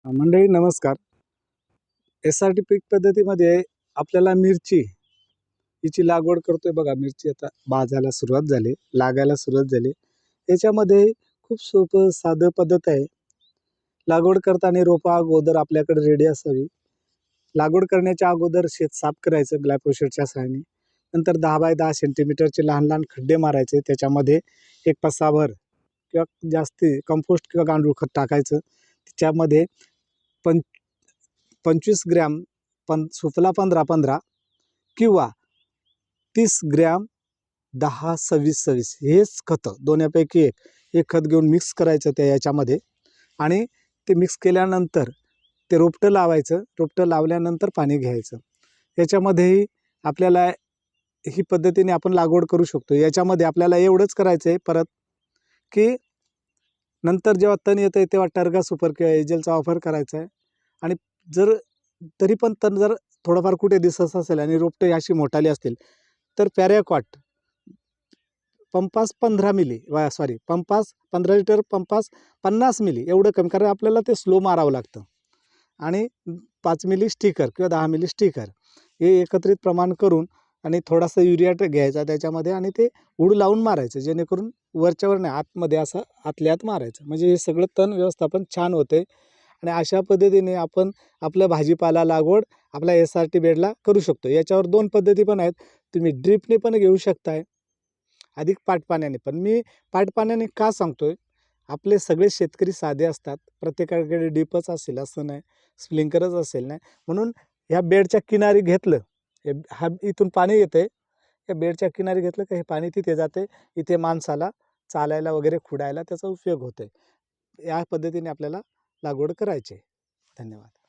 मंडळी नमस्कार. SRT पीक पद्धतीमध्ये आपल्याला मिरची हिची लागवड करतोय बघा. मिरची आता बाजायला सुरुवात झाली, लागायला सुरुवात झाली. याच्यामध्ये खूप सोपं साधं पद्धत आहे. लागवड करताना रोपा अगोदर आपल्याकडे रेडी असावी. लागवड करण्याच्या अगोदर शेत साफ करायचं ग्लायफोसेटच्या सहाय्याने. नंतर 10 बाय 10 सेंटीमीटरचे लहान लहान खड्डे मारायचे. त्याच्यामध्ये एक पसाभर किंवा जास्ती कंपोस्ट किंवा गांडूळ खत टाकायचं. त्याच्यामध्ये 25 ग्रॅम सुफला 15-15 किंवा 30 ग्रॅम 10-26-26 हेच खतं दोन्हीपैकी एक खत घेऊन मिक्स करायचं त्या याच्यामध्ये. आणि ते मिक्स केल्यानंतर ते रोपटं लावायचं. रोपटं लावल्यानंतर पाणी घ्यायचं. याच्यामध्येही आपल्याला ही पद्धतीने आपण लागवड करू शकतो. याच्यामध्ये आपल्याला एवढंच करायचं आहे परत की नंतर जेव्हा तण येतं आहे तेव्हा टर्गा सुपर किंवा एजलचा वापर करायचा आहे. आणि जर तरी पण तण जर थोडंफार कुठे दिसत असेल आणि रोपटे अशी मोठाली असतील तर पॅराक्वाट पंपास 15 मिली पंपास 15 लिटर पंपास 50 मिली एवढं कमी, कारण आपल्याला ते स्लो मारावं लागतं. आणि 5 मिली स्टिकर किंवा 10 मिली स्टिकर हे एकत्रित प्रमाण करून आणि थोडासा युरिया घ्यायचा त्याच्यामध्ये आणि ते उड लावून मारायचं, जेणेकरून वरच्यावर नाही आतमध्ये असं आतल्या आत मारायचं. म्हणजे हे सगळं तण व्यवस्थापन छान होते. आणि अशा पद्धतीने आपण आपलं भाजीपाला लागवड आपल्या SRT बेडला करू शकतो. याच्यावर 2 पद्धती पण आहेत. तुम्ही ड्रिपने पण घेऊ शकताय, अधिक पाटपाण्याने पण. मी पाटपाण्याने का सांगतोय, आपले सगळे शेतकरी साधे असतात. प्रत्येकाकडे ड्रिपच असेल असं नाही, स्प्रिंकलरच असेल नाही. म्हणून ह्या बेडच्या किनारी घेतलं, हा इथून पाणी येते, या बेडच्या किनारी घेतलं का हे पाणी तिथे जाते. इथे माणसाला चालायला वगैरे खुडायला त्याचा उपयोग होतो. या पद्धतीने आपल्याला लागवड करायची. धन्यवाद.